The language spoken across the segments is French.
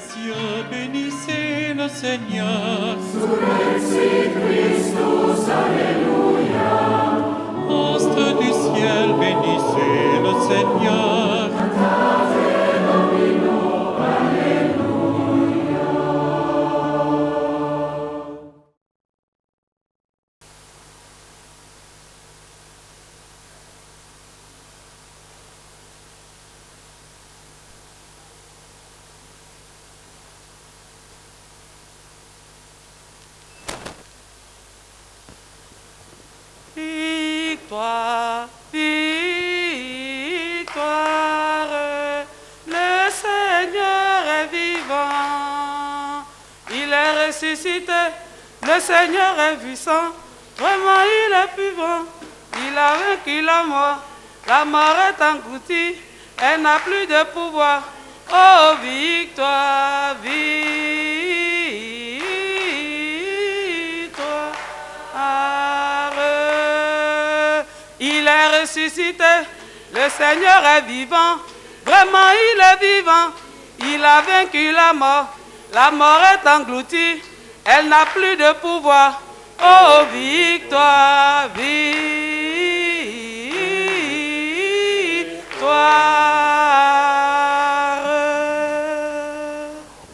cieux, bénissez le Seigneur. Surrexit Christus, Alléluia. Astres du ciel, bénissez le Seigneur. Cantate Domino, Alléluia. Victoire, victoire, le Seigneur est vivant, il est ressuscité, le Seigneur est puissant, vraiment il est vivant, il a vaincu la mort est engloutie, elle n'a plus de pouvoir, oh victoire, il est ressuscité, le Seigneur est vivant, vraiment il est vivant, il a vaincu la mort est engloutie, elle n'a plus de pouvoir, oh victoire, victoire.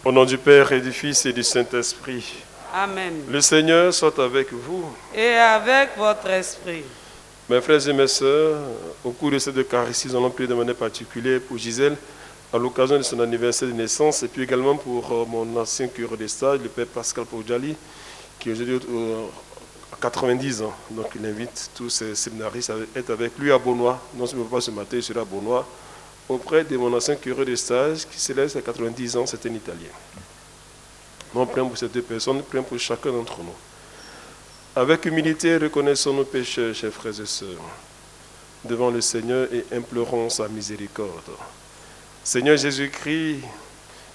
Au nom du Père et du Fils et du Saint-Esprit. Amen. Le Seigneur soit avec vous. Et avec votre esprit. Mes frères et mes sœurs, au cours de cette Eucharistie, nous allons prier de manière particulière pour Gisèle, à l'occasion de son anniversaire de naissance, et puis également pour mon ancien curé de stage, le Père Pascal Poujali, qui aujourd'hui a 90 ans. Donc il invite tous ces séminaristes à être avec lui à Beaunois. Non seulement pas ce matin, il sera à Beaunois, auprès de mon ancien curé de stage, qui célèbre ses 90 ans, c'est un Italien. Nous prions pour ces deux personnes, nous prions pour chacun d'entre nous. Avec humilité, reconnaissons nos péchés, chers frères et sœurs, devant le Seigneur et implorons sa miséricorde. Seigneur Jésus-Christ,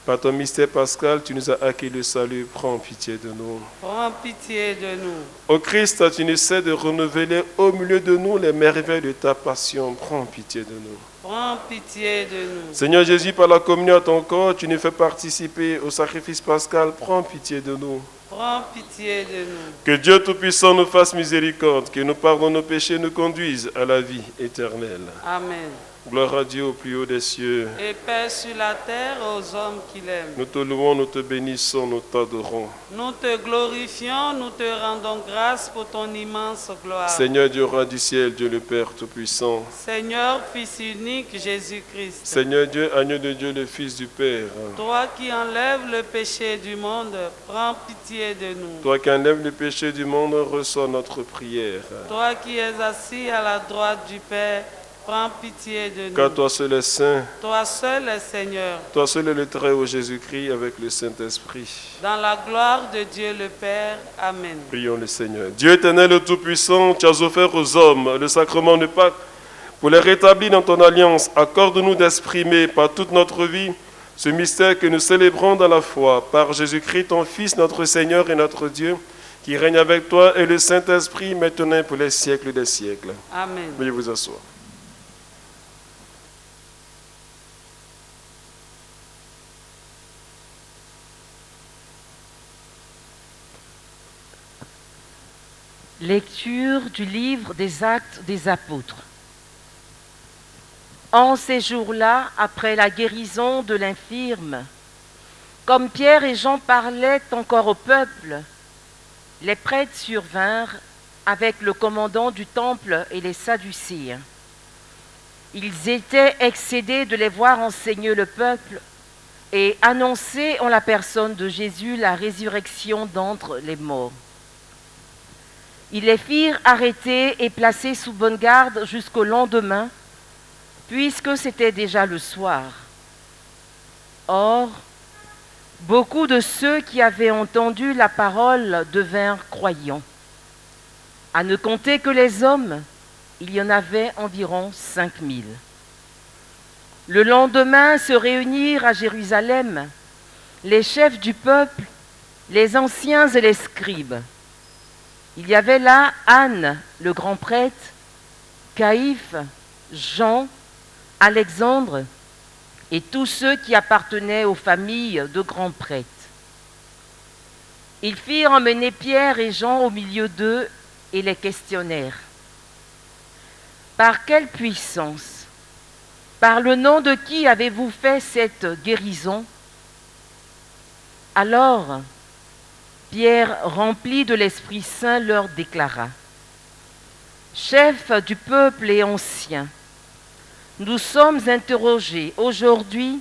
par ton mystère pascal, tu nous as acquis le salut, prends pitié de nous. Prends pitié de nous. Ô Christ, tu ne sais de renouveler au milieu de nous les merveilles de ta passion, prends pitié de nous. Prends pitié de nous. Seigneur Jésus, par la communion à ton corps, tu nous fais participer au sacrifice pascal, prends pitié de nous. Prends pitié de nous. Que Dieu Tout-Puissant nous fasse miséricorde, que nous pardonne nos péchés et nous conduise à la vie éternelle. Amen. Gloire à Dieu au plus haut des cieux. Et paix sur la terre aux hommes qui l'aiment. Nous te louons, nous te bénissons, nous t'adorons. Nous te glorifions, nous te rendons grâce pour ton immense gloire. Seigneur Dieu, roi du ciel, Dieu le Père Tout-Puissant. Seigneur, Fils unique, Jésus-Christ. Seigneur Dieu, agneau de Dieu, le Fils du Père. Toi qui enlèves le péché du monde, prends pitié de nous. Toi qui enlèves le péché du monde, reçois notre prière. Toi qui es assis à la droite du Père, prends pitié de nous. Car toi seul est saint, Toi seul est Seigneur. toi seul est le Très-Haut Jésus-Christ avec le Saint-Esprit. Dans la gloire de Dieu le Père. Amen. Prions le Seigneur. Dieu éternel et tout-puissant, tu as offert aux hommes le sacrement de Pâques pour les rétablir dans ton alliance. Accorde-nous d'exprimer par toute notre vie ce mystère que nous célébrons dans la foi, par Jésus-Christ, ton Fils, notre Seigneur et notre Dieu, qui règne avec toi et le Saint-Esprit, maintenant pour les siècles des siècles. Amen. Veuillez vous asseoir. Lecture du livre des Actes des Apôtres. En ces jours-là, après la guérison de l'infirme, comme Pierre et Jean parlaient encore au peuple, les prêtres survinrent avec le commandant du temple et les Sadducéens. Ils étaient excédés de les voir enseigner le peuple et annoncer en la personne de Jésus la résurrection d'entre les morts. Ils les firent arrêter et placer sous bonne garde jusqu'au lendemain, puisque c'était déjà le soir. Or, beaucoup de ceux qui avaient entendu la parole devinrent croyants. À ne compter que les hommes, il y en avait environ 5000. Le lendemain se réunirent à Jérusalem les chefs du peuple, les anciens et les scribes. Il y avait là Anne, le grand prêtre, Caïphe, Jean, Alexandre, et tous ceux qui appartenaient aux familles de grands prêtres. Ils firent emmener Pierre et Jean au milieu d'eux et les questionnèrent. Par quelle puissance, par le nom de qui avez-vous fait cette guérison? Alors, Pierre, rempli de l'Esprit Saint, leur déclara: Chefs du peuple et anciens, nous sommes interrogés aujourd'hui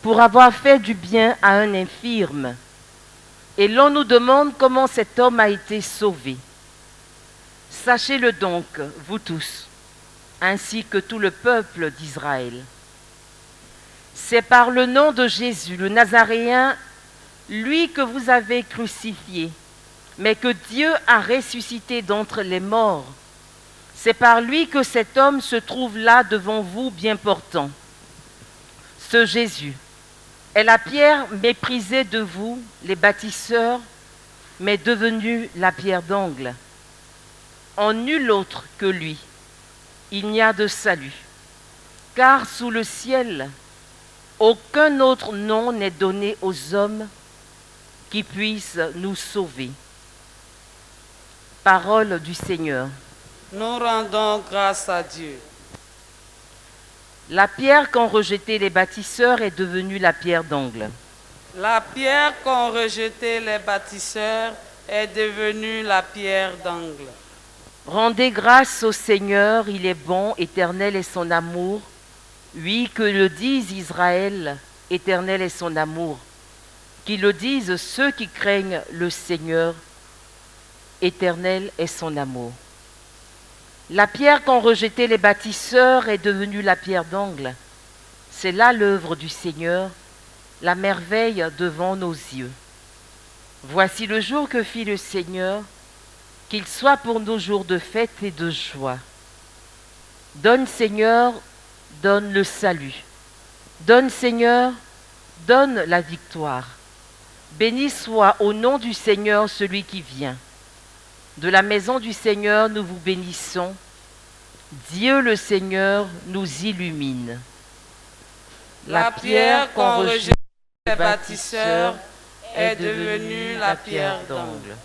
pour avoir fait du bien à un infirme, et l'on nous demande comment cet homme a été sauvé. Sachez-le donc, vous tous, ainsi que tout le peuple d'Israël. C'est par le nom de Jésus, le Nazaréen, lui que vous avez crucifié, mais que Dieu a ressuscité d'entre les morts. C'est par lui que cet homme se trouve là devant vous bien portant. Ce Jésus est la pierre méprisée de vous, les bâtisseurs, mais devenue la pierre d'angle. En nul autre que lui, il n'y a de salut, car sous le ciel, aucun autre nom n'est donné aux hommes qui puisse nous sauver. Parole du Seigneur. Nous rendons grâce à Dieu. La pierre qu'ont rejetée les bâtisseurs est devenue la pierre d'angle. La pierre qu'ont rejetée les bâtisseurs est devenue la pierre d'angle. Rendez grâce au Seigneur, il est bon, éternel est son amour. Oui, que le dise Israël, éternel est son amour. Qu'ils le disent ceux qui craignent le Seigneur, éternel est son amour. La pierre qu'ont rejetée les bâtisseurs est devenue la pierre d'angle. C'est là l'œuvre du Seigneur, la merveille devant nos yeux. Voici le jour que fit le Seigneur, qu'il soit pour nos jours de fête et de joie. Donne Seigneur, donne le salut. Donne Seigneur, donne la victoire. Béni soit au nom du Seigneur celui qui vient. De la maison du Seigneur, nous vous bénissons. Dieu le Seigneur nous illumine. La pierre qu'ont rejetée les bâtisseurs est devenue la pierre d'angle.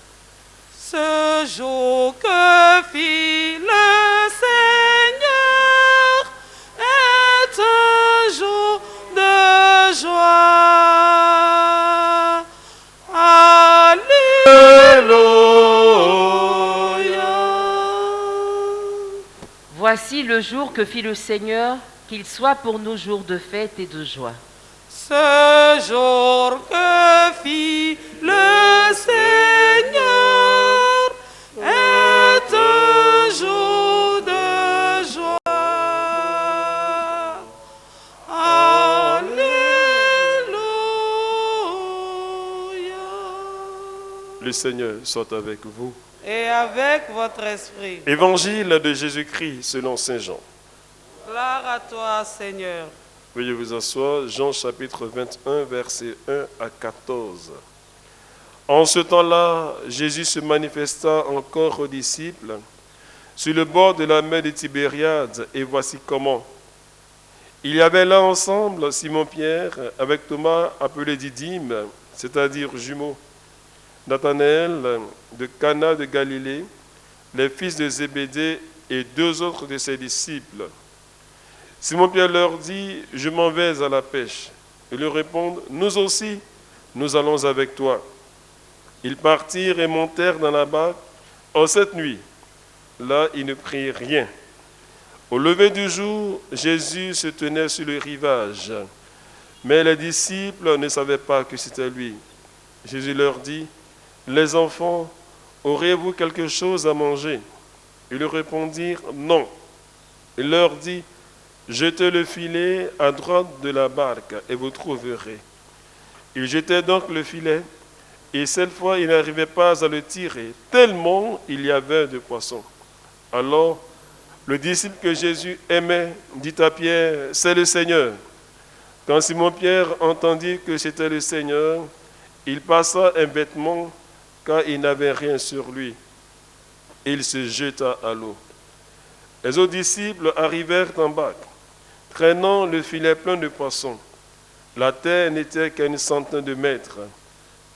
Ce jour que fit le Seigneur est un jour de joie. Alléluia. Voici le jour que fit le Seigneur, qu'il soit pour nous jour de fête et de joie. Ce jour que fit le Seigneur est un jour de joie. Alléluia. Le Seigneur soit avec vous. Et avec votre esprit. Évangile de Jésus-Christ selon Saint Jean. Gloire à toi, Seigneur. Veuillez vous asseoir. Jean chapitre 21, versets 1 à 14. En ce temps-là, Jésus se manifesta encore aux disciples sur le bord de la mer de Tibériade, et voici comment. Il y avait là ensemble Simon-Pierre avec Thomas appelé Didyme, c'est-à-dire jumeau, Nathanaël de Cana de Galilée, les fils de Zébédée et deux autres de ses disciples. Simon-Pierre leur dit: je m'en vais à la pêche. Ils lui répondent: nous aussi, nous allons avec toi. Ils partirent et montèrent dans la barque. En cette nuit, là, ils ne prirent rien. Au lever du jour, Jésus se tenait sur le rivage, mais les disciples ne savaient pas que c'était lui. Jésus leur dit: les enfants, auriez-vous quelque chose à manger? Ils lui répondirent: non. Il leur dit: jetez le filet à droite de la barque et vous trouverez. Ils jetaient donc le filet, et cette fois ils n'arrivaient pas à le tirer, tellement il y avait de poissons. Alors, le disciple que Jésus aimait dit à Pierre: c'est le Seigneur. Quand Simon-Pierre entendit que c'était le Seigneur, il passa un vêtement, car il n'avait rien sur lui. Il se jeta à l'eau. Les autres disciples arrivèrent en barque, traînant le filet plein de poissons. La terre n'était qu'à 100 de mètres.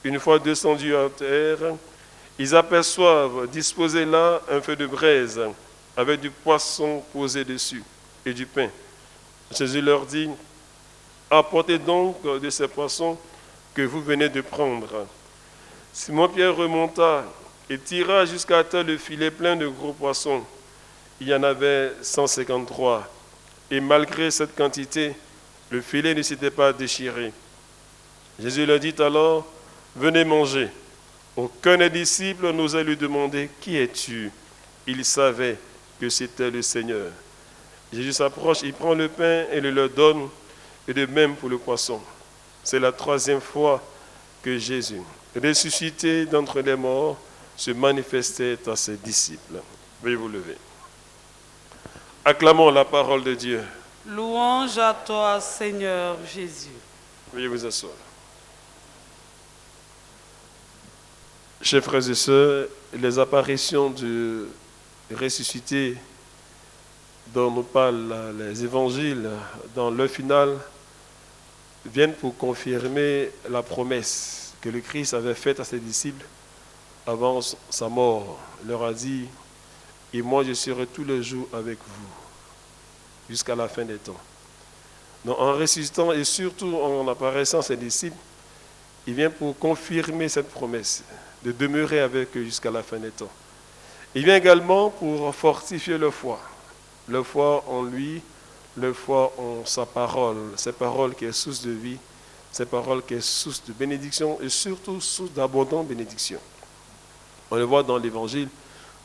Une fois descendus à terre, ils aperçoivent disposé là un feu de braise avec du poisson posé dessus et du pain. Jésus leur dit, apportez donc de ces poissons que vous venez de prendre. Simon-Pierre remonta et tira jusqu'à terre le filet plein de gros poissons. Il y en avait 153. Et malgré cette quantité, le filet ne s'était pas déchiré. Jésus leur dit alors, venez manger. Aucun des disciples n'osait lui demander, qui es-tu? Il savait que c'était le Seigneur. Jésus s'approche, il prend le pain et le leur donne, et de même pour le poisson. C'est la 3e fois que Jésus, ressuscité d'entre les morts, se manifestait à ses disciples. Veuillez vous lever. Acclamons la parole de Dieu. Louange à toi, Seigneur Jésus. Veuillez vous asseoir. Chers frères et sœurs, les apparitions du ressuscité dont nous parlent les évangiles, dans leur final, viennent pour confirmer la promesse que le Christ avait faite à ses disciples avant sa mort. Il leur a dit, et moi je serai tous les jours avec vous, jusqu'à la fin des temps. Donc, en ressuscitant et surtout en apparaissant à ses disciples, il vient pour confirmer cette promesse de demeurer avec eux jusqu'à la fin des temps. Il vient également pour fortifier leur foi en lui, leur foi en sa parole, cette parole qui est source de vie, cette parole qui est source de bénédiction et surtout source d'abondante bénédiction. On le voit dans l'Évangile,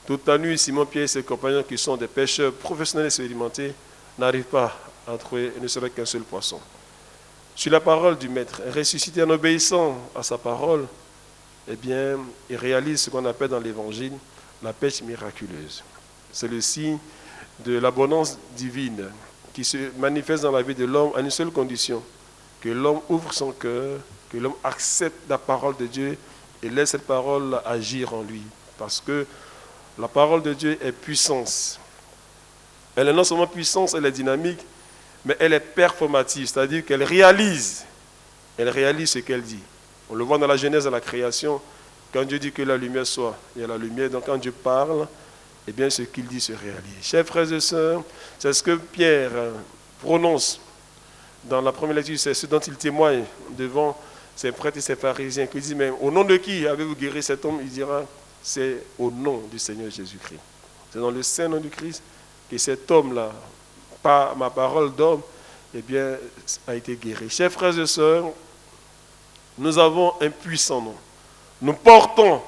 toute la nuit, Simon-Pierre et ses compagnons qui sont des pêcheurs professionnels et expérimentés n'arrivent pas à trouver ne serait qu'un seul poisson. Sur la parole du Maître, ressuscité en obéissant à sa parole, eh bien, il réalise ce qu'on appelle dans l'Évangile la pêche miraculeuse. C'est le signe de l'abondance divine qui se manifeste dans la vie de l'homme à une seule condition, que l'homme ouvre son cœur, que l'homme accepte la parole de Dieu et laisse cette parole agir en lui. Parce que la parole de Dieu est puissance. Elle est non seulement puissance, elle est dynamique, mais elle est performative, c'est-à-dire qu'elle réalise ce qu'elle dit. On le voit dans la Genèse de la création, quand Dieu dit que la lumière soit, il y a la lumière, donc quand Dieu parle, eh bien ce qu'il dit se réalise. Chers frères et sœurs, c'est ce que Pierre prononce dans la première lecture, c'est ce dont il témoigne devant ses prêtres et ses pharisiens, qui disent, mais au nom de qui avez-vous guéri cet homme? Il dira, c'est au nom du Seigneur Jésus-Christ. C'est dans le saint nom du Christ que cet homme-là, par ma parole d'homme, eh bien, a été guéri. Chers frères et sœurs, nous avons un puissant nom. Nous portons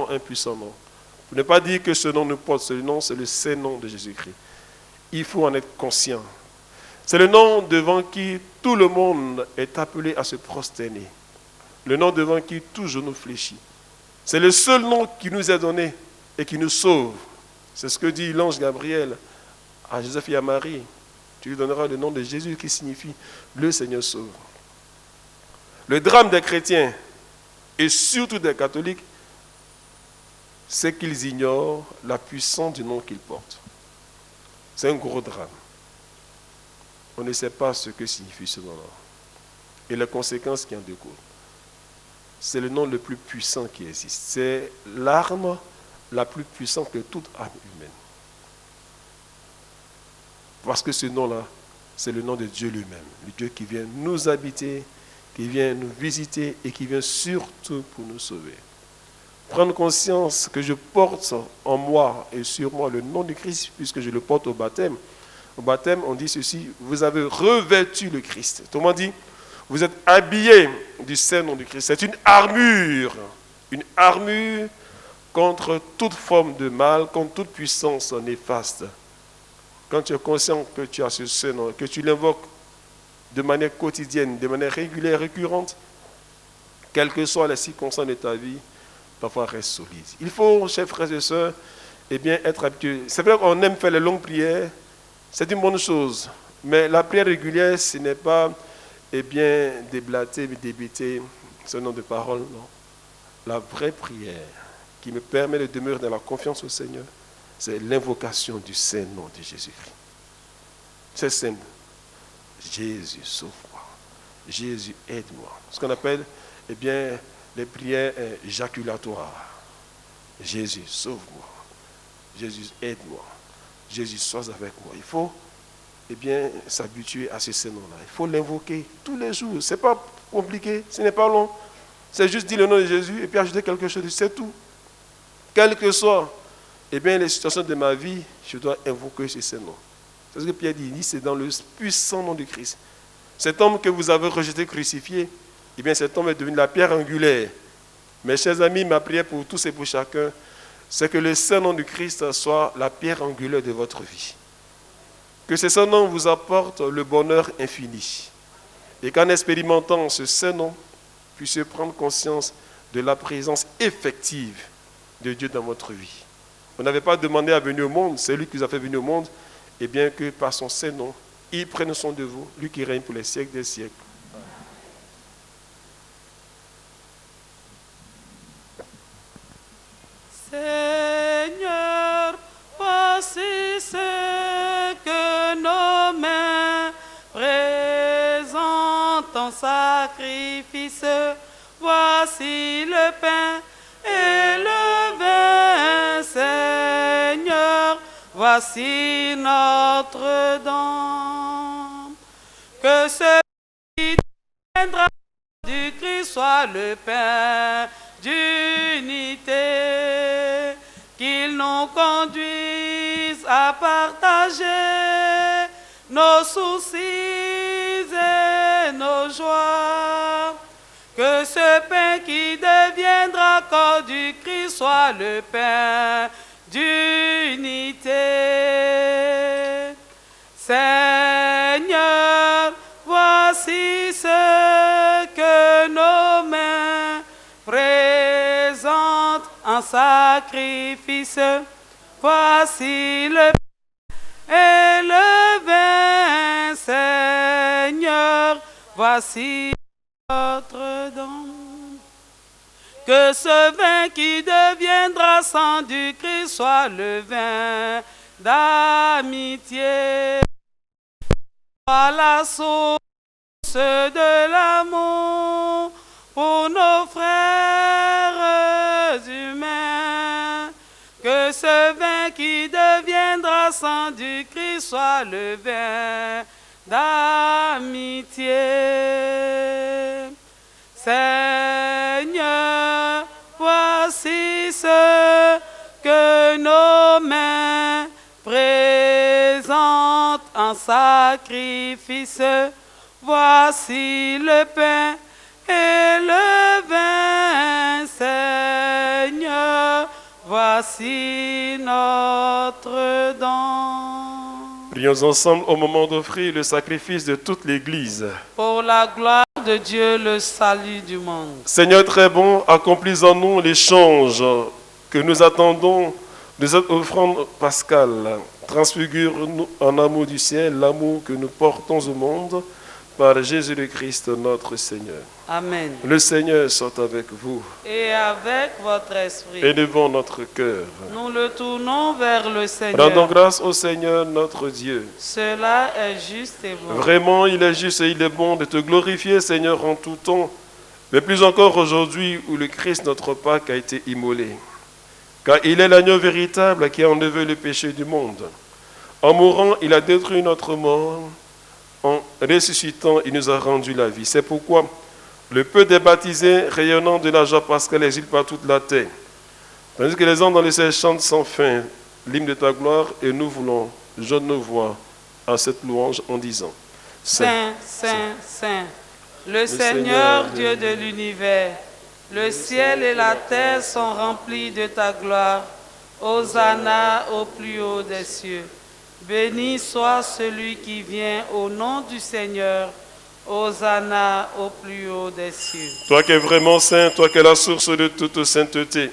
un puissant nom. Pour ne pas dire que ce nom nous porte, ce nom, c'est le saint nom de Jésus-Christ. Il faut en être conscient. C'est le nom devant qui tout le monde est appelé à se prosterner. Le nom devant qui tout genou fléchit. C'est le seul nom qui nous est donné et qui nous sauve. C'est ce que dit l'ange Gabriel à Joseph et à Marie. Tu lui donneras le nom de Jésus qui signifie le Seigneur sauve. Le drame des chrétiens et surtout des catholiques, c'est qu'ils ignorent la puissance du nom qu'ils portent. C'est un gros drame. On ne sait pas ce que signifie ce nom-là et les conséquences qui en découlent. C'est le nom le plus puissant qui existe. C'est l'arme la plus puissante que toute âme humaine. Parce que ce nom-là, c'est le nom de Dieu lui-même. Le Dieu qui vient nous habiter, qui vient nous visiter et qui vient surtout pour nous sauver. Prendre conscience que je porte en moi et sur moi le nom de Christ puisque je le porte au baptême. Au baptême, on dit ceci, vous avez revêtu le Christ. Autrement dit, vous êtes habillés du saint nom de Christ. C'est une armure contre toute forme de mal, contre toute puissance néfaste. Quand tu es conscient que tu as ce saint nom, que tu l'invoques de manière quotidienne, de manière régulière, récurrente, quelles que soient les circonstances de ta vie, ta foi reste solide. Il faut, chers frères et sœurs, eh bien, être habitué. C'est vrai qu'on aime faire les longues prières, c'est une bonne chose, mais la prière régulière, ce n'est pas, eh bien, déblater, débiter ce nom de parole, non. La vraie prière qui me permet de demeurer dans la confiance au Seigneur, c'est l'invocation du saint nom de Jésus-Christ. C'est simple. Jésus, sauve-moi. Jésus, aide-moi. Ce qu'on appelle, eh bien, les prières éjaculatoires. Jésus, sauve-moi. Jésus, aide-moi. Jésus, sois avec moi. Il faut, eh bien, s'habituer à ce nom-là. Il faut l'invoquer tous les jours. Ce n'est pas compliqué, ce n'est pas long. C'est juste dire le nom de Jésus et puis ajouter quelque chose, c'est tout. Quelles que soient, eh bien, les situations de ma vie, je dois invoquer ce nom. C'est ce que Pierre dit, c'est dans le puissant nom de Christ. Cet homme que vous avez rejeté, crucifié, eh bien, cet homme est devenu la pierre angulaire. Mes chers amis, ma prière pour tous et pour chacun, c'est que le saint nom de Christ soit la pierre angulaire de votre vie. Que ce saint nom vous apporte le bonheur infini. Et qu'en expérimentant ce saint nom, puissiez prendre conscience de la présence effective de Dieu dans votre vie. Vous n'avez pas demandé à venir au monde, c'est lui qui vous a fait venir au monde, et bien que par son saint nom, il prenne soin de vous, lui qui règne pour les siècles des siècles. Seigneur, voici ce que nos mains présentent en sacrifice. Voici le pain et le vin, Seigneur, voici notre don. Que ce qui viendra du Christ soit le pain d'unité, qu'il nous conduise à partager nos soucis et nos joies. Que ce pain qui deviendra corps du Christ soit le pain d'unité. Seigneur, voici ce que nos mains présentent en sacrifice. Voici le pain et le vin, Seigneur, voici notre don. Que ce vin qui deviendra sang du Christ soit le vin d'amitié, soit la source de l'amour pour nos frères humains. Que ce vin qui deviendra sang du Christ soit le vin d'amitié. Seigneur, voici ce que nos mains présentent en sacrifice. Voici le pain et le vin, Seigneur, voici notre don. Prions ensemble au moment d'offrir le sacrifice de toute l'Église. Pour la gloire de Dieu, le salut du monde. Seigneur très bon, accomplis en nous l'échange que nous attendons de cette offrande pascale. Transfigure-nous en amour du ciel, l'amour que nous portons au monde, par Jésus le Christ notre Seigneur. Amen. Le Seigneur soit avec vous. Et avec votre esprit. Élevons notre cœur. Nous le tournons vers le Seigneur. Rendons grâce au Seigneur notre Dieu. Cela est juste et bon. Vraiment, il est juste et il est bon de te glorifier, Seigneur, en tout temps, mais plus encore aujourd'hui où le Christ, notre Pâque, a été immolé. Car il est l'agneau véritable qui a enlevé le péché du monde. En mourant, il a détruit notre mort. En ressuscitant, il nous a rendu la vie. C'est pourquoi le peu des baptisés, rayonnant de la joie pascale, exile par toute la terre. Tandis que les hommes dans le ciel chantent sans fin l'hymne de ta gloire, et nous voulons joindre nos voix à cette louange en disant: Saint, Saint, Saint, le Seigneur Dieu de l'univers, le ciel et la terre sont remplis de ta gloire. Hosanna au plus haut des cieux. Béni soit celui qui vient au nom du Seigneur. Hosanna au plus haut des cieux. Toi qui es vraiment saint, toi qui es la source de toute sainteté,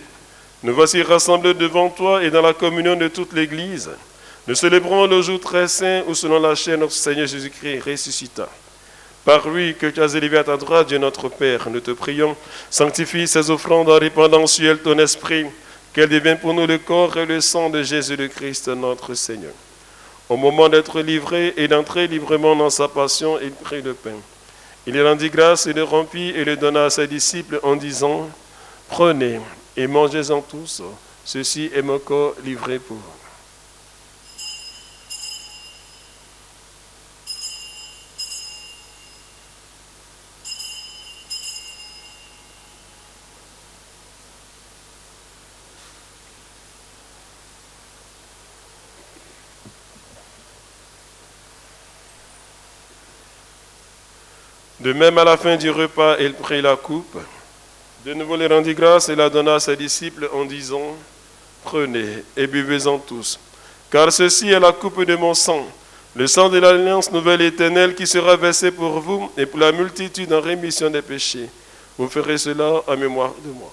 nous voici rassemblés devant toi et dans la communion de toute l'Église. Nous célébrons le jour très saint où, selon la chair, notre Seigneur Jésus-Christ ressuscita. Par lui que tu as élevé à ta droite, Dieu notre Père, nous te prions, sanctifie ces offrandes en répandant sur elles ton esprit, qu'elles deviennent pour nous le corps et le sang de Jésus le Christ, notre Seigneur. Au moment d'être livré et d'entrer librement dans sa passion, il prit le pain. Il rendit grâce et le rompit et le donna à ses disciples en disant, « Prenez et mangez-en tous, ceci est mon corps livré pour vous. » De même, à la fin du repas, il prit la coupe. De nouveau, il rendit grâce et la donna à ses disciples en disant, « Prenez et buvez-en tous, car ceci est la coupe de mon sang, le sang de l'alliance nouvelle et éternelle qui sera versé pour vous et pour la multitude en rémission des péchés. Vous ferez cela en mémoire de moi. »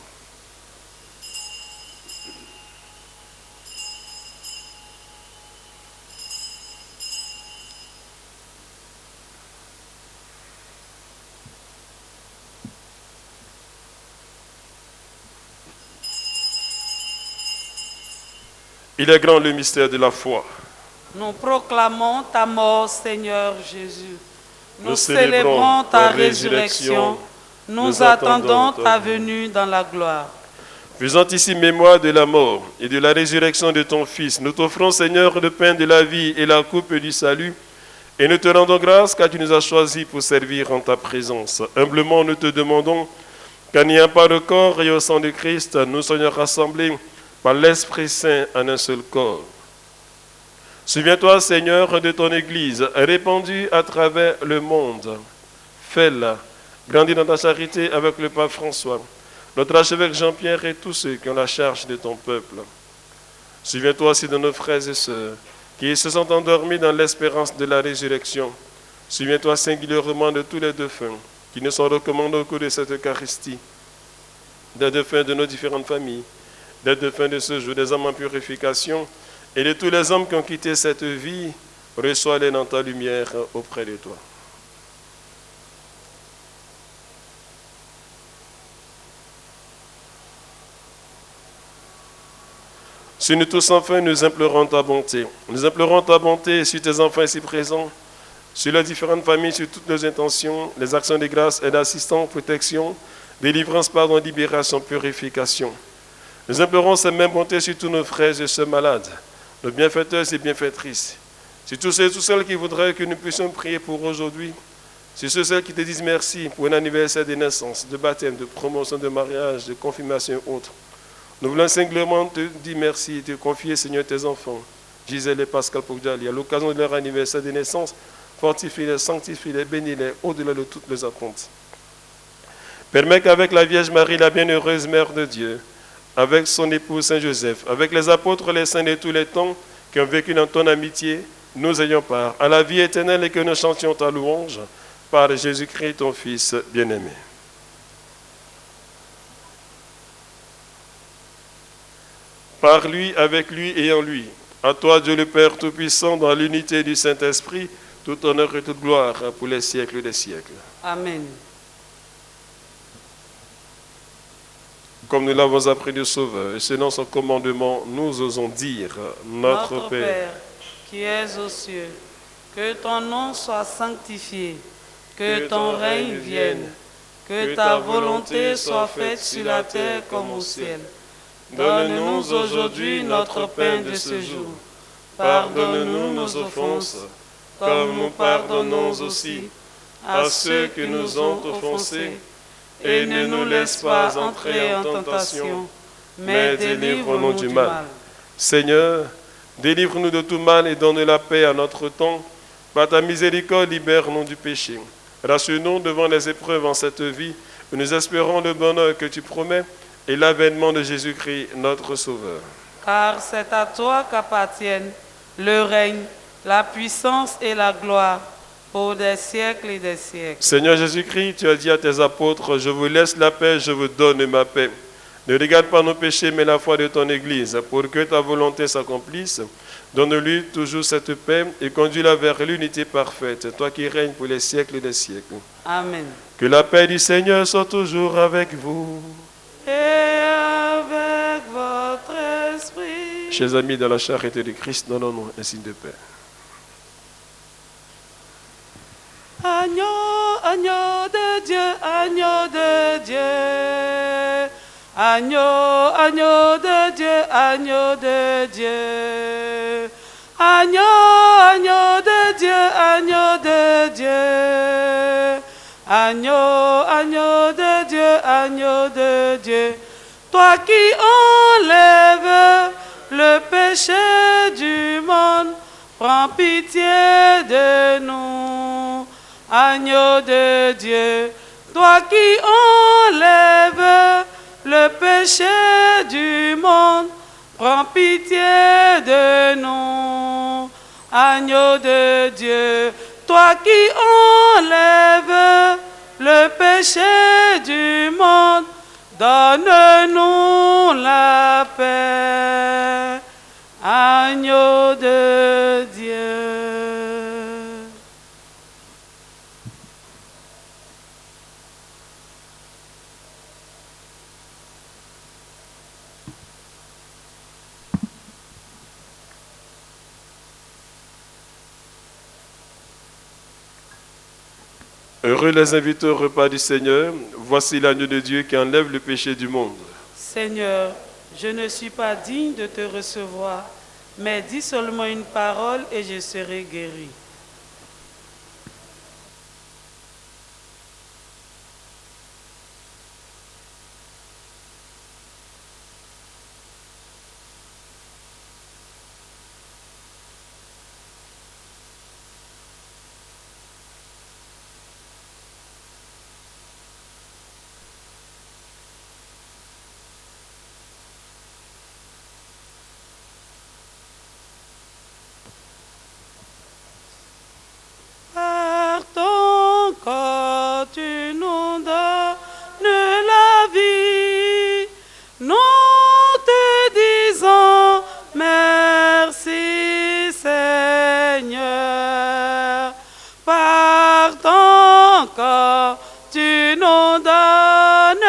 Il est grand le mystère de la foi. Nous proclamons ta mort, Seigneur Jésus. Nous célébrons ta résurrection. Nous attendons ta venue dans la gloire. Faisant ici mémoire de la mort et de la résurrection de ton Fils, nous t'offrons, Seigneur, le pain de la vie et la coupe du salut, et nous te rendons grâce car tu nous as choisis pour servir en ta présence. Humblement, nous te demandons qu'en n'y a pas de corps et au sang de Christ, nous soyons rassemblés par l'Esprit Saint en un seul corps. Souviens-toi, Seigneur, de ton Église, répandue à travers le monde. Fais-la grandir dans ta charité avec le pape François, notre archevêque Jean-Pierre et tous ceux qui ont la charge de ton peuple. Souviens-toi aussi de nos frères et sœurs qui se sont endormis dans l'espérance de la résurrection. Souviens-toi singulièrement de tous les défunts qui nous sont recommandés au cours de cette Eucharistie, des défunts de nos différentes familles, des défunts de ce jour, des hommes en purification, et de tous les hommes qui ont quitté cette vie, reçois-les dans ta lumière auprès de toi. Sur nous tous enfin, nous implorons ta bonté. Nous implorons ta bonté sur tes enfants ici présents, sur les différentes familles, sur toutes nos intentions, les actions de grâce et d'assistance, protection, délivrance, pardon, libération, purification. Nous implorons cette même bonté sur tous nos frères et sœurs malades, nos bienfaiteurs et bienfaitrices, sur tous ceux et toutes celles qui voudraient que nous puissions prier pour aujourd'hui, sur ceux et celles qui te disent merci pour un anniversaire de naissance, de baptême, de promotion, de mariage, de confirmation et autres. Nous voulons singulièrement te dire merci et te confier, Seigneur, tes enfants, Gisèle et Pascal Poggiali, à l'occasion de leur anniversaire de naissance, fortifie-les, sanctifie-les, bénis-les au-delà de toutes les attentes. Permets qu'avec la Vierge Marie, la bienheureuse Mère de Dieu, avec son époux Saint Joseph, avec les apôtres, les saints de tous les temps qui ont vécu dans ton amitié, nous ayons part à la vie éternelle et que nous chantions ta louange par Jésus-Christ, ton Fils bien-aimé. Par lui, avec lui et en lui, à toi Dieu le Père Tout-Puissant, dans l'unité du Saint-Esprit, tout honneur et toute gloire pour les siècles des siècles. Amen. Comme nous l'avons appris du Sauveur, et selon son commandement, nous osons dire, Notre Père, qui es aux cieux, que ton nom soit sanctifié, que ton règne vienne, que ta volonté soit faite sur la terre comme au ciel. Donne-nous aujourd'hui notre pain de ce jour. Pardonne-nous nos offenses, comme nous pardonnons aussi à ceux qui nous ont offensés. Et ne nous laisse pas entrer en tentation, mais délivre-nous du mal. Seigneur, délivre-nous de tout mal et donne la paix à notre temps. Par ta miséricorde, libère-nous du péché. Rassure-nous devant les épreuves en cette vie, où nous espérons le bonheur que tu promets et l'avènement de Jésus-Christ, notre Sauveur. Car c'est à toi qu'appartiennent le règne, la puissance et la gloire, pour des siècles et des siècles. Seigneur Jésus-Christ, tu as dit à tes apôtres, je vous laisse la paix, je vous donne ma paix. Ne regarde pas nos péchés, mais la foi de ton Église, pour que ta volonté s'accomplisse. Donne-lui toujours cette paix et conduis-la vers l'unité parfaite, toi qui règnes pour les siècles des siècles. Amen. Que la paix du Seigneur soit toujours avec vous. Et avec votre esprit. Chers amis, dans la charité de Christ, donnons-nous un signe de paix. Agneau, agneau de Dieu, agneau de Dieu. Agneau, agneau de Dieu, agneau de Dieu. Agneau, agneau de Dieu, agneau de Dieu. Agneau, agneau de Dieu, agneau de Dieu. Toi qui enlèves le péché du monde, prends pitié de nous. Agneau de Dieu, toi qui enlèves le péché du monde, prends pitié de nous. Agneau de Dieu, toi qui enlèves le péché du monde, donne-nous la paix. Agneau de Dieu. Heureux les invités au repas du Seigneur. Voici l'agneau de Dieu qui enlève le péché du monde. Seigneur, je ne suis pas digne de te recevoir, mais dis seulement une parole et je serai guéri. Par ton corps, tu nous donnes la vie. Nous te disons merci, Seigneur. Par ton corps, tu nous donnes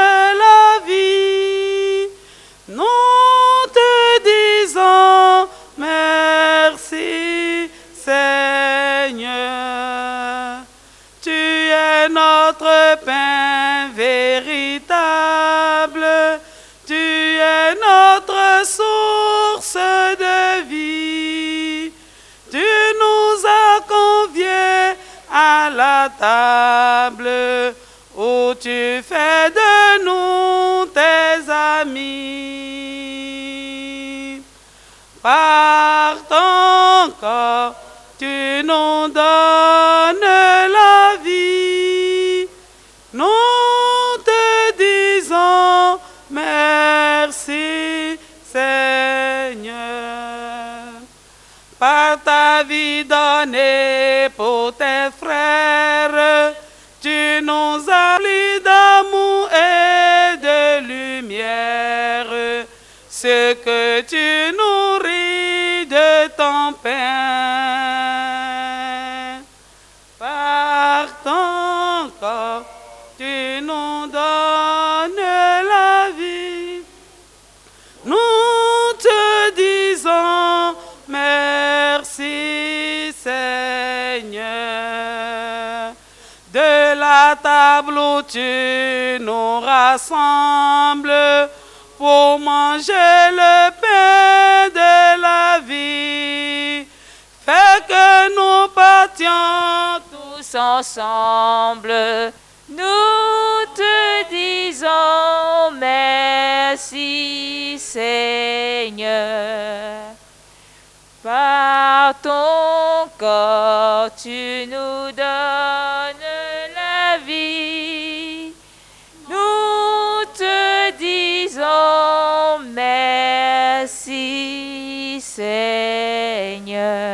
la vie. Nous te disons merci, Seigneur. Tu es notre pain véritable. Tu es notre source de vie. Tu nous as conviés à la table où tu fais de nous tes amis. Par ton corps, tu nous donnes la vie. Nous te disons merci, Seigneur. Par ta vie donnée pour tes frères, tu nous as remplis d'amour et de lumière. Ce que tu nourris de ton pain. Par ton corps, tu nous donnes la vie. Nous te disons merci, Seigneur. De la table où tu nous rassembles pour manger le pain de la vie, fais que nous partions tous ensemble. Nous te disons merci, Seigneur. Par ton corps, tu nous donnes la vie. Nous te disons merci, Seigneur.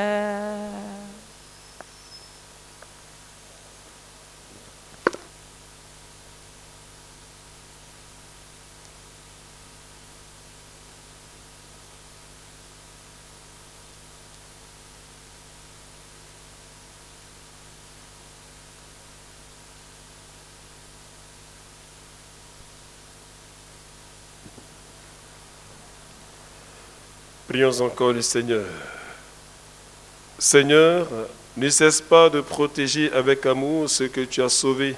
Prions encore le Seigneur. Seigneur, Ne cesse pas de protéger avec amour ceux que tu as sauvés.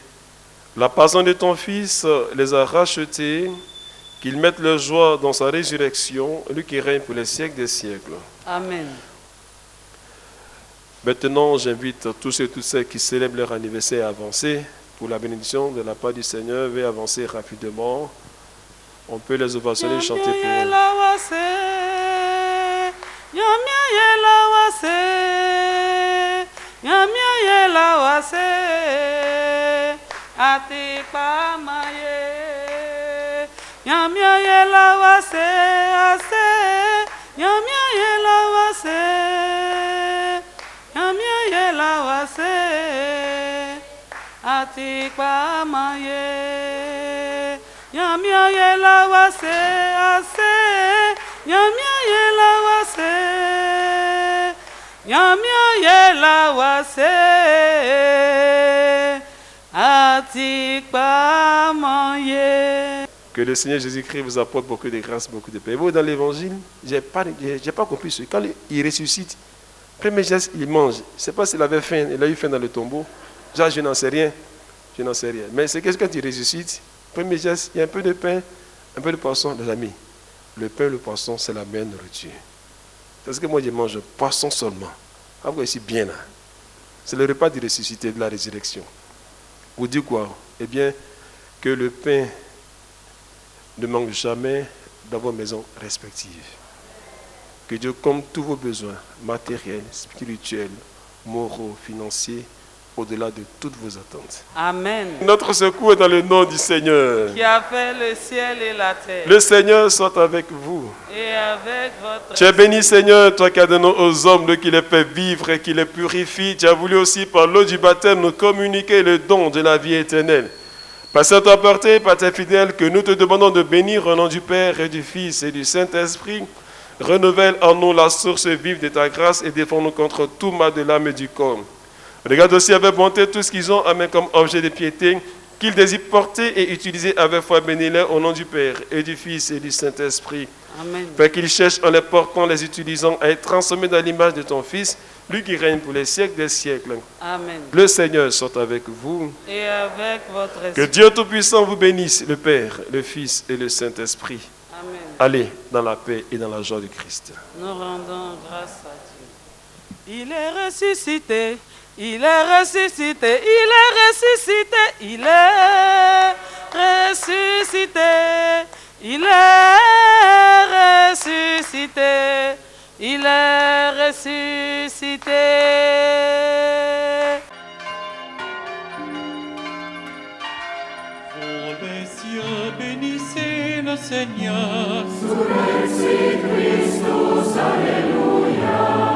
La passion de ton Fils les a rachetés, qu'ils mettent leur joie dans sa résurrection, lui qui règne pour les siècles des siècles. Amen. Maintenant, j'invite tous ceux et toutes celles qui célèbrent leur anniversaire à avancer pour la bénédiction de la part du Seigneur. Veuillez avancer rapidement. On peut les ovationner et chanter pour eux. Atikpa maye, yamia yela wase ase, yamia yela wase, yamia yela wase, atikpa maye. Que le Seigneur Jésus-Christ vous apporte beaucoup de grâce, beaucoup de paix. Vous, dans l'évangile, j'ai pas compris ce. Quand il ressuscite, premier geste, il mange. Je ne sais pas s'il avait faim, il a eu faim dans le tombeau. Genre, je n'en sais rien. Je n'en sais rien. Mais c'est qu'est-ce que quand il ressuscite, premier geste, il y a un peu de pain, un peu de poisson, les amis. Le pain et le poisson, c'est la meilleure nourriture. C'est ce que moi, je mange poisson seulement. Ah, vous ici bien là. C'est le repas du ressuscité, de la résurrection. Vous dites quoi? Eh bien, que le pain ne manque jamais dans vos maisons respectives. Que Dieu comble tous vos besoins matériels, spirituels, moraux, financiers, au-delà de toutes vos attentes. Amen. Notre secours est dans le nom du Seigneur. Qui a fait le ciel et la terre. Le Seigneur soit avec vous. Et avec votre... Tu es béni, Seigneur, toi qui as donné aux hommes qui les fait vivre et qui les purifie. Tu as voulu aussi, par l'eau du baptême, nous communiquer le don de la vie éternelle. Par cette apportée, par tes fidèles, que nous te demandons de bénir au nom du Père et du Fils et du Saint-Esprit, renouvelle en nous la source vive de ta grâce et défends-nous contre tout mal de l'âme et du corps. Regarde aussi avec bonté tout ce qu'ils ont à main comme objet de piété, qu'ils désirent porter et utiliser avec foi. Bénis-les au nom du Père et du Fils et du Saint-Esprit. Amen. Fait qu'ils cherchent en les portant, les utilisant, à être transformés dans l'image de ton Fils, lui qui règne pour les siècles des siècles. Amen. Le Seigneur soit avec vous. Et avec votre Que esprit. Dieu Tout-Puissant vous bénisse, le Père, le Fils et le Saint-Esprit. Amen. Allez dans la paix et dans la joie de Christ. Nous rendons grâce à Dieu. Il est ressuscité. Il est ressuscité, il est ressuscité, il est ressuscité, il est ressuscité, il est ressuscité. Vous les cieux, bénissez le Seigneur. Surrexit Christus, Alléluia.